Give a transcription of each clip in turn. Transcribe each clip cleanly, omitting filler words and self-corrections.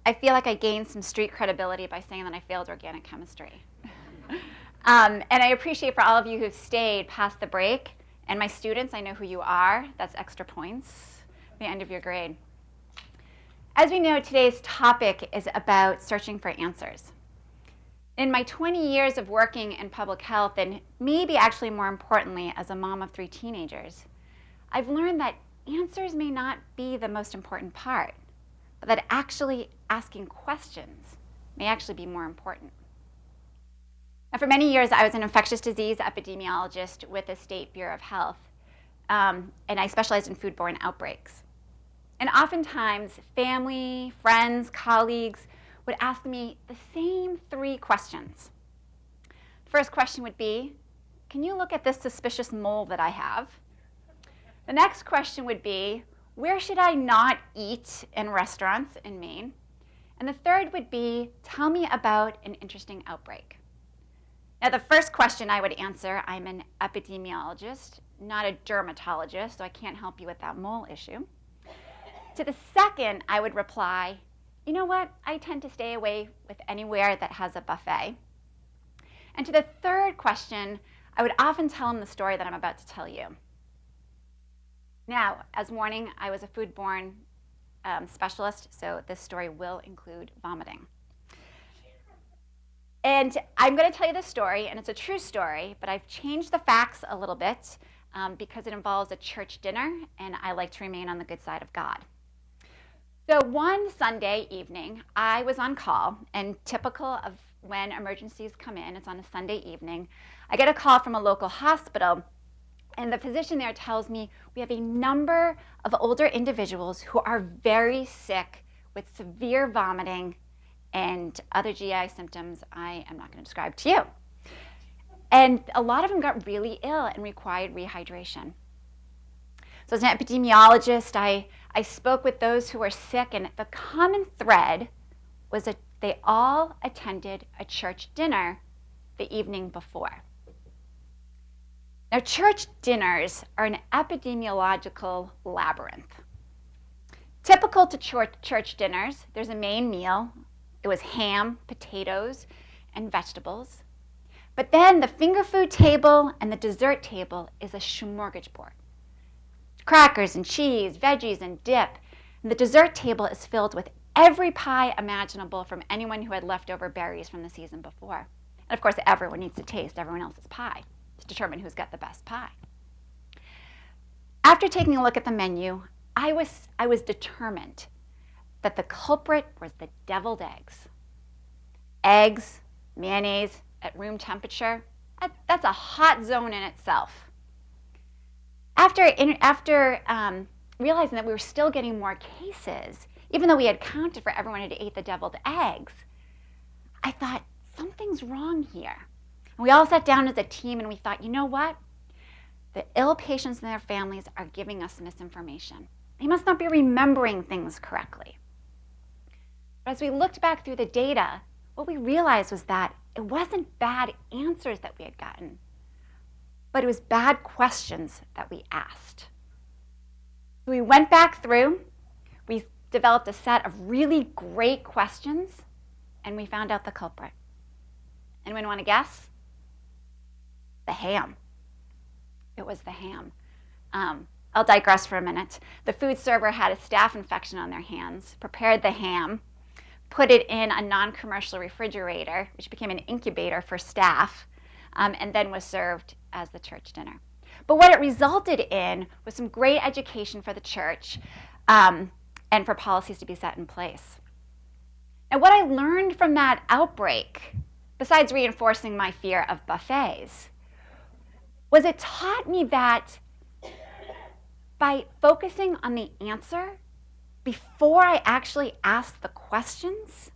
I feel like I gained some street credibility by saying that I failed organic chemistry. And I appreciate for all of you who've stayed past the break. And my students, I know who you are. That's extra points at the end of your grade. As we know, today's topic is about searching for answers. In my 20 years of working in public health, and maybe actually more importantly as a mom of 3 teenagers, I've learned that answers may not be the most important part, but that actually asking questions may actually be more important. Now, for many years, I was an infectious disease epidemiologist with the State Bureau of Health, and I specialized in foodborne outbreaks. And oftentimes, family, friends, colleagues would ask me the same 3 questions. The first question would be, can you look at this suspicious mole that I have? The next question would be, where should I not eat in restaurants in Maine? And the third would be, tell me about an interesting outbreak. Now, the first question I would answer, I'm an epidemiologist, not a dermatologist, so I can't help you with that mole issue. To the second, I would reply, you know what? I tend to stay away with anywhere that has a buffet. And to the third question, I would often tell them the story that I'm about to tell you. Now, as warning, I was a foodborne specialist, so this story will include vomiting. And I'm going to tell you this story, and it's a true story, but I've changed the facts a little bit because it involves a church dinner, and I like to remain on the good side of God. So one Sunday evening, I was on call, and typical of when emergencies come in, it's on a Sunday evening, I get a call from a local hospital, and the physician there tells me we have a number of older individuals who are very sick with severe vomiting and other GI symptoms I am not going to describe to you. And a lot of them got really ill and required rehydration. So as an epidemiologist, I spoke with those who were sick, and the common thread was that they all attended a church dinner the evening before. Now, church dinners are an epidemiological labyrinth. Typical to church dinners, there's a main meal. It was ham, potatoes, and vegetables. But then the finger food table and the dessert table is a smorgasbord. Crackers and cheese, veggies and dip. And the dessert table is filled with every pie imaginable from anyone who had leftover berries from the season before. And of course, everyone needs to taste everyone else's pie to determine who's got the best pie. After taking a look at the menu, I was determined that the culprit was the deviled eggs. Eggs, mayonnaise at room temperature, that's a hot zone in itself. After realizing that we were still getting more cases, even though we had counted for everyone who had ate the deviled eggs, I thought, something's wrong here. And we all sat down as a team and we thought, you know what? The ill patients and their families are giving us misinformation. They must not be remembering things correctly. But as we looked back through the data, what we realized was that it wasn't bad answers that we had gotten, but it was bad questions that we asked. We went back through, we developed a set of really great questions, and we found out the culprit. Anyone want to guess? The ham. It was the ham. I'll digress for a minute. The food server had a staph infection on their hands, prepared the ham, put it in a non-commercial refrigerator, which became an incubator for staph, and then was served as the church dinner. But what it resulted in was some great education for the church and for policies to be set in place. And what I learned from that outbreak, besides reinforcing my fear of buffets, was it taught me that by focusing on the answer before I actually asked the questions,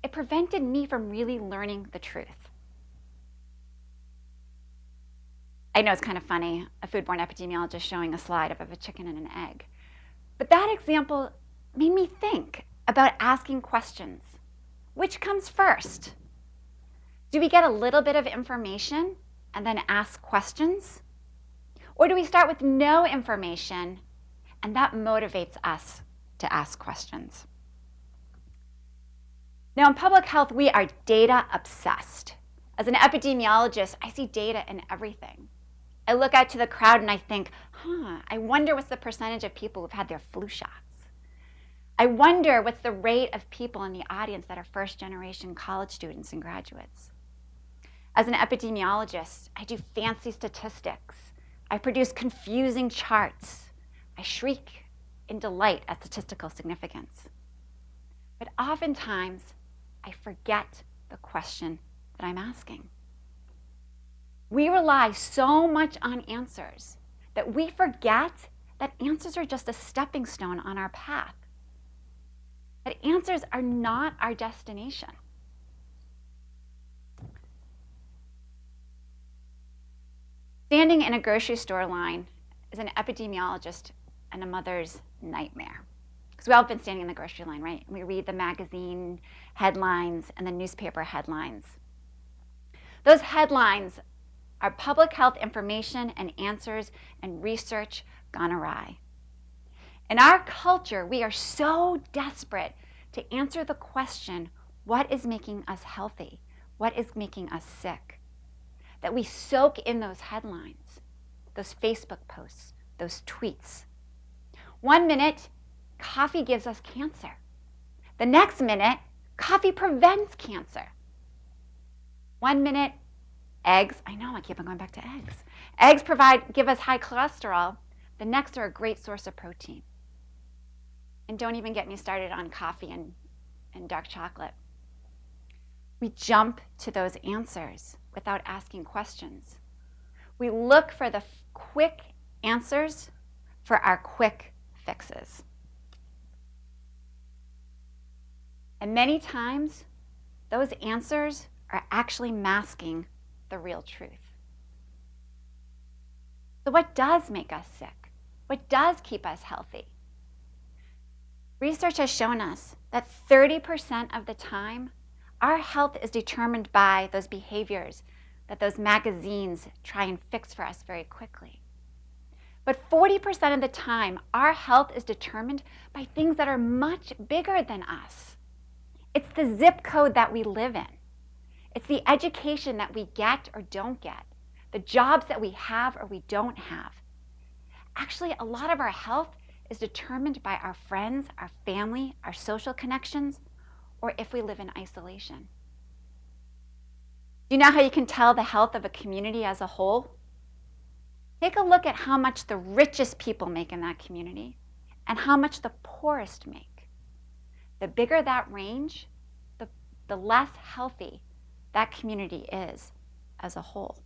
it prevented me from really learning the truth. I know it's kind of funny, a foodborne epidemiologist showing a slide of a chicken and an egg. But that example made me think about asking questions. Which comes first? Do we get a little bit of information and then ask questions? Or do we start with no information and that motivates us to ask questions? Now, in public health, we are data obsessed. As an epidemiologist, I see data in everything. I look out to the crowd and I think, I wonder what's the percentage of people who've had their flu shots. I wonder what's the rate of people in the audience that are first-generation college students and graduates. As an epidemiologist, I do fancy statistics. I produce confusing charts. I shriek in delight at statistical significance. But oftentimes, I forget the question that I'm asking. We rely so much on answers that we forget that answers are just a stepping stone on our path. That answers are not our destination. Standing in a grocery store line is an epidemiologist and a mother's nightmare. Because we've all been standing in the grocery line, right? And we read the magazine headlines and the newspaper headlines. Those headlines are public health information and answers and research gone awry. In our culture, we are so desperate to answer the question, what is making us healthy? What is making us sick? That we soak in those headlines, those Facebook posts, those tweets. 1 minute, coffee gives us cancer. The next minute, coffee prevents cancer. 1 minute, eggs, I know I keep on going back to eggs. Eggs give us high cholesterol. The next are a great source of protein. And don't even get me started on coffee and dark chocolate. We jump to those answers without asking questions. We look for the quick answers for our quick fixes. And many times, those answers are actually masking the real truth. So what does make us sick? What does keep us healthy? Research has shown us that 30% of the time, our health is determined by those behaviors that those magazines try and fix for us very quickly. But 40% of the time, our health is determined by things that are much bigger than us. It's the zip code that we live in. It's the education that we get or don't get, the jobs that we have or we don't have. Actually, a lot of our health is determined by our friends, our family, our social connections, or if we live in isolation. Do you know how you can tell the health of a community as a whole? Take a look at how much the richest people make in that community and how much the poorest make. The bigger that range, the less healthy that community is as a whole.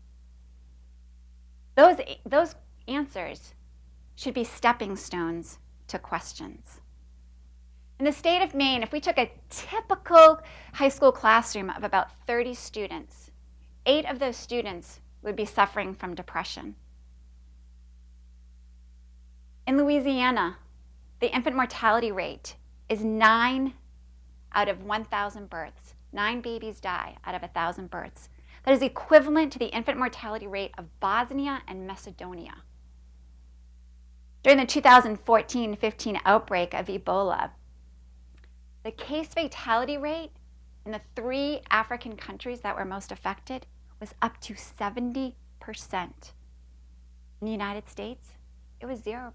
Those answers should be stepping stones to questions. In the state of Maine, if we took a typical high school classroom of about 30 students, 8 of those students would be suffering from depression. In Louisiana, the infant mortality rate is 9 out of 1,000 births. 9 babies die out of 1,000 births. That is equivalent to the infant mortality rate of Bosnia and Macedonia. During the 2014-15 outbreak of Ebola, the case fatality rate in the 3 African countries that were most affected was up to 70%. In the United States, it was 0%.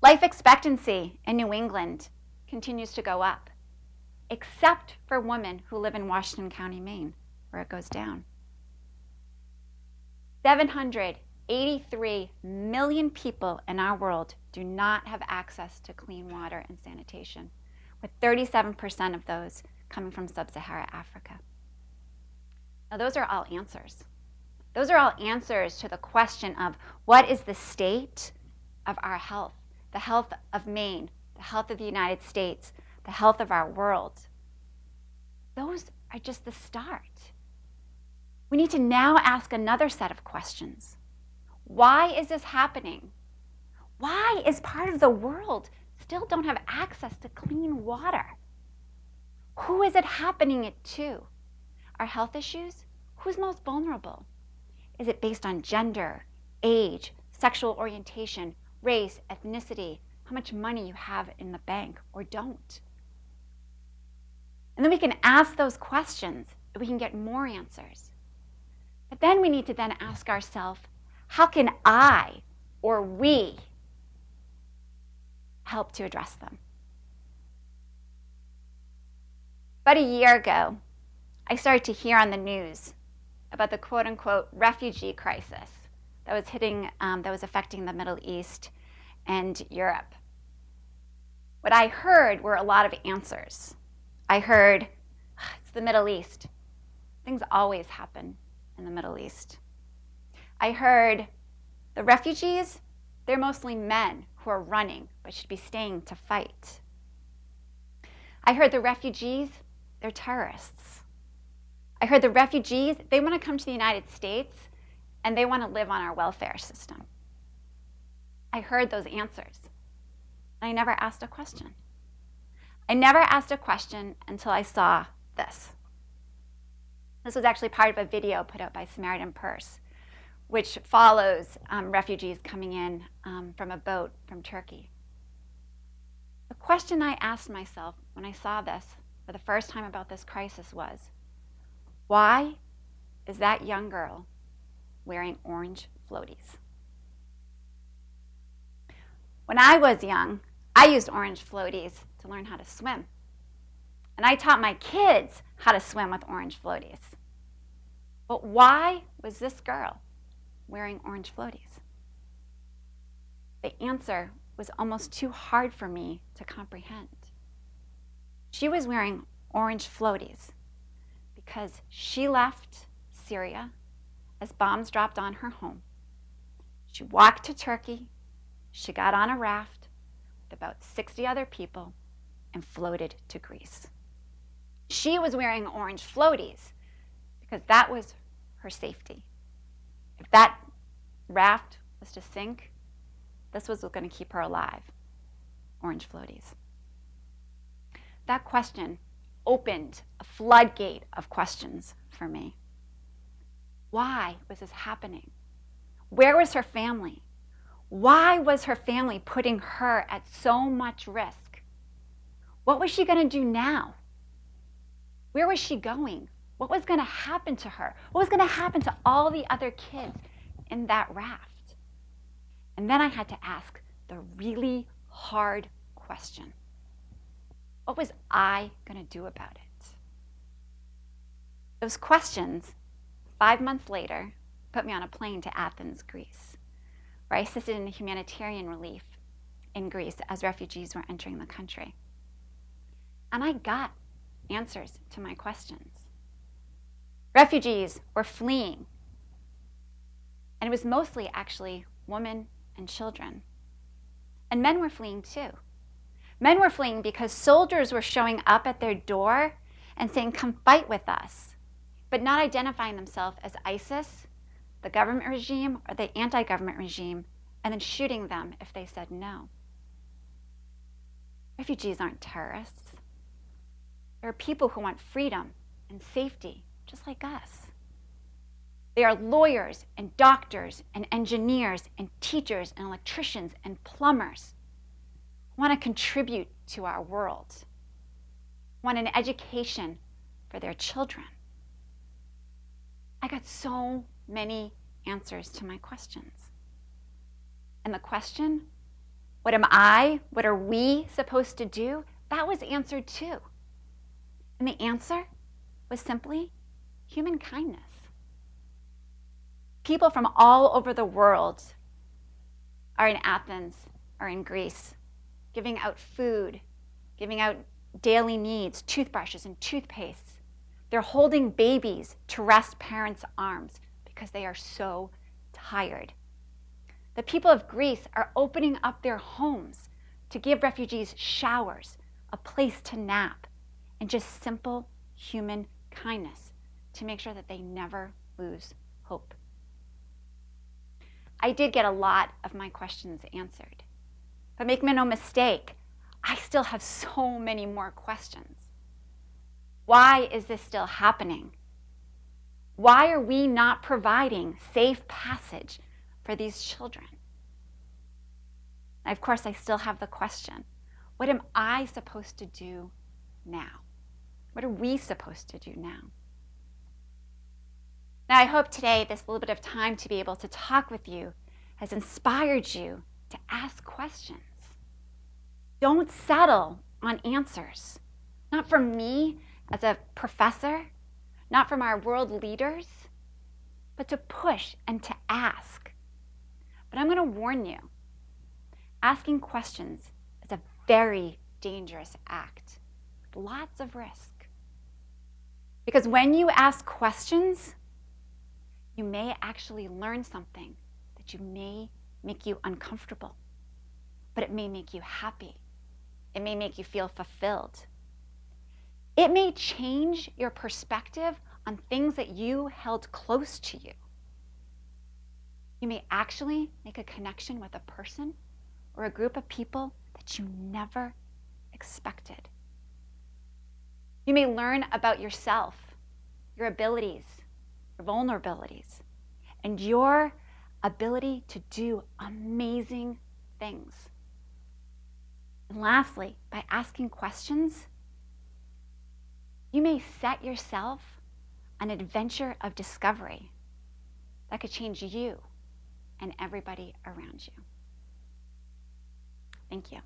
Life expectancy in New England continues to go up, except for women who live in Washington County, Maine, where it goes down. 783 million people in our world do not have access to clean water and sanitation, with 37% of those coming from sub-Saharan Africa. Now, those are all answers. Those are all answers to the question of what is the state of our health, the health of Maine, the health of the United States, the health of our world. Those are just the start. We need to now ask another set of questions. Why is this happening? Why is part of the world still don't have access to clean water? Who is it happening it to? Our health issues? Who's most vulnerable? Is it based on gender, age, sexual orientation, race, ethnicity, how much money you have in the bank or don't? And then we can ask those questions, and we can get more answers. But then we need to then ask ourselves, how can I or we help to address them? About a year ago, I started to hear on the news about the quote-unquote refugee crisis that was affecting the Middle East and Europe. What I heard were a lot of answers. I heard, it's the Middle East. Things always happen in the Middle East. I heard the refugees, they're mostly men who are running but should be staying to fight. I heard the refugees, they're terrorists. I heard the refugees, they want to come to the United States and they want to live on our welfare system. I heard those answers. I never asked a question. I never asked a question until I saw this. This was actually part of a video put out by Samaritan Purse, which follows refugees coming in from a boat from Turkey. The question I asked myself when I saw this for the first time about this crisis was, why is that young girl wearing orange floaties? When I was young, I used orange floaties to learn how to swim. And I taught my kids how to swim with orange floaties. But why was this girl wearing orange floaties? The answer was almost too hard for me to comprehend. She was wearing orange floaties because she left Syria as bombs dropped on her home. She walked to Turkey. She got on a raft with about 60 other people and floated to Greece. She was wearing orange floaties because that was her safety. If that raft was to sink, this was going to keep her alive. Orange floaties. That question opened a floodgate of questions for me. Why was this happening? Where was her family? Why was her family putting her at so much risk? What was she going to do now? Where was she going? What was going to happen to her? What was going to happen to all the other kids in that raft? And then I had to ask the really hard question. What was I going to do about it? Those questions, 5 months later, put me on a plane to Athens, Greece, where I assisted in humanitarian relief in Greece as refugees were entering the country. And I got answers to my questions. Refugees were fleeing, and it was mostly actually women and children. And men were fleeing too. Men were fleeing because soldiers were showing up at their door and saying, come fight with us, but not identifying themselves as ISIS, the government regime, or the anti-government regime, and then shooting them if they said no. Refugees aren't terrorists. There are people who want freedom and safety, just like us. They are lawyers and doctors and engineers and teachers and electricians and plumbers who want to contribute to our world, want an education for their children. I got so many answers to my questions. And the question, what am I, what are we supposed to do? That was answered too. And the answer was simply human kindness. People from all over the world are in Athens or in Greece, giving out food, giving out daily needs, toothbrushes and toothpastes. They're holding babies to rest parents' arms because they are so tired. The people of Greece are opening up their homes to give refugees showers, a place to nap, and just simple human kindness to make sure that they never lose hope. I did get a lot of my questions answered. But make no mistake, I still have so many more questions. Why is this still happening? Why are we not providing safe passage for these children? And of course, I still have the question, what am I supposed to do now? What are we supposed to do now? Now, I hope today, this little bit of time to be able to talk with you has inspired you to ask questions. Don't settle on answers. Not from me as a professor, not from our world leaders, but to push and to ask. But I'm going to warn you, asking questions is a very dangerous act with lots of risk. Because when you ask questions, you may actually learn something that you may make you uncomfortable, but it may make you happy. It may make you feel fulfilled. It may change your perspective on things that you held close to you. You may actually make a connection with a person or a group of people that you never expected. You may learn about yourself, your abilities, your vulnerabilities, and your ability to do amazing things. And lastly, by asking questions, you may set yourself on an adventure of discovery that could change you and everybody around you. Thank you.